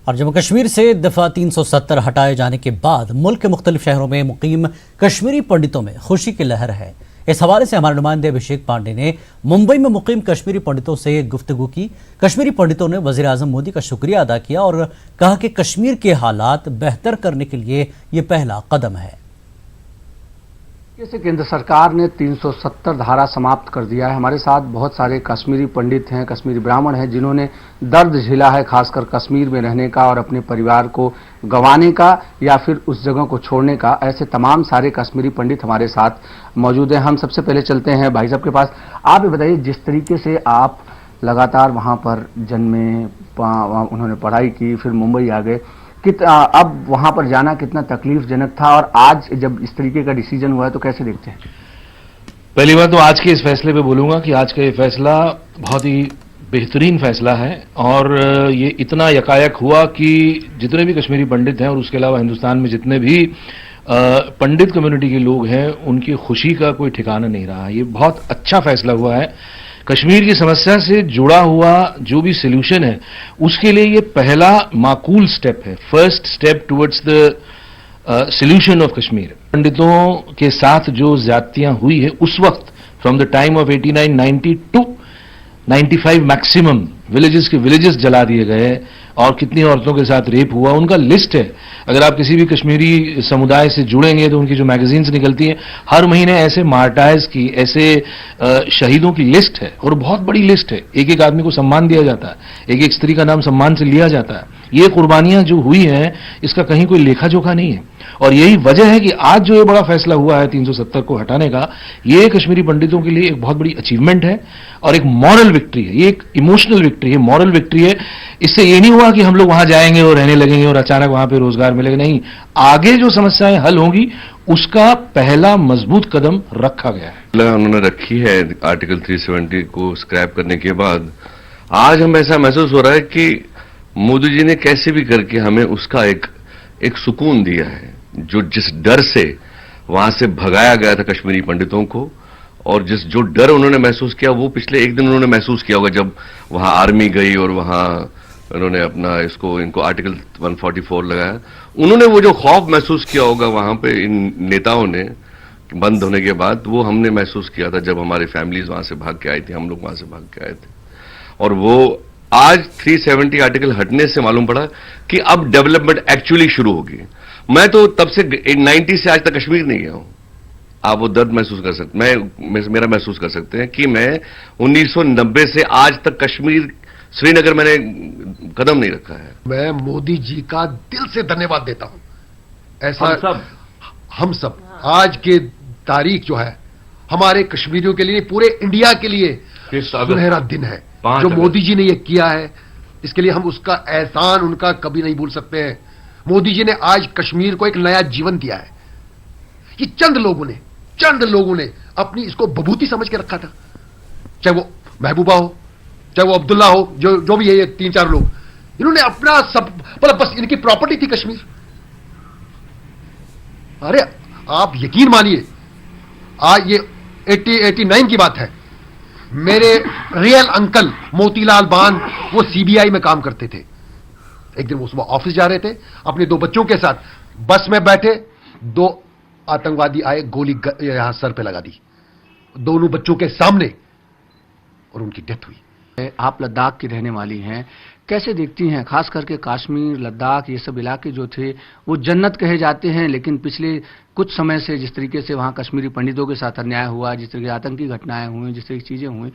और जम्मू कश्मीर से दफा 370 हटाए जाने के बाद मुल्क के मुख्तलिफ शहरों में मुकीम कश्मीरी पंडितों में खुशी की लहर है। इस हवाले से हमारे नुमाइंदे अभिषेक पांडे ने मुंबई में मुकीम कश्मीरी पंडितों से गुफ्तगू की। कश्मीरी पंडितों ने वजीर आजम मोदी का शुक्रिया अदा किया और कहा कि कश्मीर के हालात बेहतर करने के लिए ये पहला कदम है। जैसे केंद्र सरकार ने 370 धारा समाप्त कर दिया है। हमारे साथ बहुत सारे कश्मीरी पंडित हैं, कश्मीरी ब्राह्मण हैं, जिन्होंने दर्द झेला है, खासकर कश्मीर में रहने का और अपने परिवार को गंवाने का या फिर उस जगह को छोड़ने का। ऐसे तमाम सारे कश्मीरी पंडित हमारे साथ मौजूद हैं। हम सबसे पहले चलते हैं भाई साहब के पास। आप ये बताइए, जिस तरीके से आप लगातार वहाँ पर जन्मे, उन्होंने पढ़ाई की, फिर मुंबई आ गए, अब वहां पर जाना कितना तकलीफजनक था और आज जब इस तरीके का डिसीजन हुआ है तो कैसे देखते हैं? पहली बात तो आज के इस फैसले पे बोलूंगा कि आज का ये फैसला बहुत ही बेहतरीन फैसला है और ये इतना यकायक हुआ कि जितने भी कश्मीरी पंडित हैं और उसके अलावा हिंदुस्तान में जितने भी पंडित कम्युनिटी के लोग हैं, उनकी खुशी का कोई ठिकाना नहीं रहा। ये बहुत अच्छा फैसला हुआ है। कश्मीर की समस्या से जुड़ा हुआ जो भी सोल्यूशन है उसके लिए ये पहला माकूल स्टेप है, first step towards the solution of Kashmir. पंडितों के साथ जो ज्यादतियां हुई है उस वक्त from the time of 89-90 to 95 maximum villages के विलेजेस जला दिए गए और कितनी औरतों के साथ रेप हुआ, उनका लिस्ट है। अगर आप किसी भी कश्मीरी समुदाय से जुड़ेंगे तो उनकी जो मैगजीन्स निकलती हैं हर महीने ऐसे मार्टायर्स की, ऐसे शहीदों की लिस्ट है और बहुत बड़ी लिस्ट है। एक एक आदमी को सम्मान दिया जाता है, एक एक स्त्री का नाम सम्मान से लिया जाता है। ये कुर्बानियां जो हुई हैं इसका कहीं कोई लेखा जोखा नहीं है और यही वजह है कि आज जो ये बड़ा फैसला हुआ है 370 को हटाने का, ये कश्मीरी पंडितों के लिए एक बहुत बड़ी अचीवमेंट है और एक मॉरल विक्ट्री है। ये एक इमोशनल विक्ट्री है, मॉरल विक्ट्री है। इससे ये नहीं हुआ कि हम लोग वहां जाएंगे और रहने लगेंगे और अचानक वहां पे रोजगार मिलेगा, नहीं। आगे जो समस्याएं हल होंगी उसका पहला मजबूत कदम रखा गया है। उन्होंने रखी है आर्टिकल 370 को स्क्रैप करने के बाद आज हम ऐसा महसूस हो रहा है कि मोदी जी ने कैसे भी करके हमें उसका एक सुकून दिया है। जिस डर से वहां से भगाया गया था कश्मीरी पंडितों को और जो डर उन्होंने महसूस किया वो पिछले एक दिन उन्होंने महसूस किया होगा जब वहां आर्मी गई और वहां उन्होंने अपना इनको आर्टिकल 144 लगाया। उन्होंने वो जो खौफ महसूस किया होगा वहां पे इन नेताओं ने बंद होने के बाद, वो हमने महसूस किया था जब हमारी फैमिलीज वहां से भाग के आई थी, हम लोग वहां से भाग के आए थे। और वो आज 370 आर्टिकल हटने से मालूम पड़ा कि अब डेवलपमेंट एक्चुअली शुरू होगी। मैं तो तब से 90 से आज तक कश्मीर नहीं गया हूं। आप वो दर्द महसूस कर सकते, मेरा महसूस कर सकते हैं कि मैं 1990 से आज तक कश्मीर, श्रीनगर मैंने कदम नहीं रखा है। मैं मोदी जी का दिल से धन्यवाद देता हूं। ऐसा हम सब आज के तारीख जो है हमारे कश्मीरियों के लिए, पूरे इंडिया के लिए सुनहरा दिन है। जो मोदी जी ने ये किया है इसके लिए हम उसका एहसान उनका कभी नहीं भूल सकते हैं। मोदी जी ने आज कश्मीर को एक नया जीवन दिया है। ये चंद लोगों ने अपनी इसको बभूति समझ के रखा था, चाहे वो महबूबा हो, चाहे वो अब्दुल्ला हो, जो भी है, ये 3-4 लोग, इन्होंने अपना सब, मतलब बस इनकी प्रॉपर्टी थी कश्मीर। अरे आप यकीन मानिए, आज ये 89 की बात है। मेरे रियल अंकल मोतीलाल बान वो सीबीआई में काम करते थे। एक दिन वो सुबह ऑफिस जा रहे थे अपने 2 बच्चों के साथ, बस में बैठे 2 आतंकवादी आए, गोली यहां सर पे लगा दी दोनों बच्चों के सामने और उनकी डेथ हुई। आप लद्दाख की रहने वाली हैं, कैसे देखती हैं खास करके कश्मीर, लद्दाख, ये सब इलाके जो थे वो जन्नत कहे जाते हैं, लेकिन पिछले कुछ समय से जिस तरीके से वहां कश्मीरी पंडितों के साथ अन्याय हुआ, जिस तरीके आतंकी घटनाएं हुई, जिस तरह की चीजें हुई,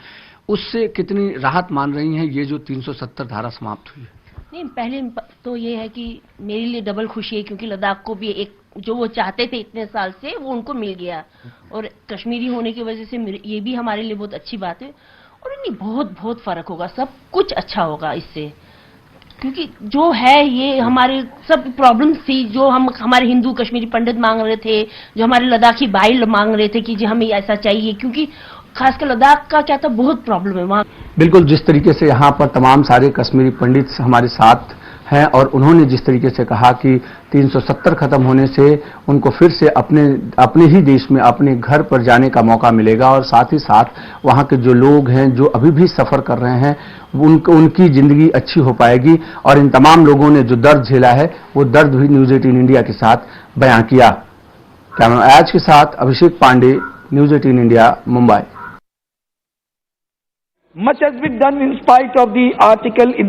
उससे कितनी राहत मान रही हैं ये जो 370 धारा समाप्त हुई है? नहीं, पहले तो ये है कि मेरे लिए डबल खुशी है क्योंकि लद्दाख को भी एक जो वो चाहते थे इतने साल से वो उनको मिल गया और कश्मीरी होने की वजह से ये भी हमारे लिए बहुत अच्छी बात है। और नहीं, बहुत फर्क होगा, सब कुछ अच्छा होगा इससे, क्योंकि जो है ये हमारे सब प्रॉब्लम्स थी जो हमारे हिंदू कश्मीरी पंडित मांग रहे थे, जो हमारे लद्दाखी भाई मांग रहे थे कि जी हमें ऐसा चाहिए, क्योंकि खासकर लद्दाख का क्या था, बहुत प्रॉब्लम है वहाँ। बिल्कुल, जिस तरीके से यहाँ पर तमाम सारे कश्मीरी पंडित हमारे साथ हैं और उन्होंने जिस तरीके से कहा कि 370 खत्म होने से उनको फिर से अपने ही देश में अपने घर पर जाने का मौका मिलेगा और साथ ही साथ वहां के जो लोग हैं जो अभी भी सफर कर रहे हैं उनकी जिंदगी अच्छी हो पाएगी। और इन तमाम लोगों ने जो दर्द झेला है वो दर्द भी न्यूज 18 इंडिया के साथ बयां किया। कैमरा आज के साथ Abhishek Pandey, news 18 India, Mumbai. Much has been done in spite of the article in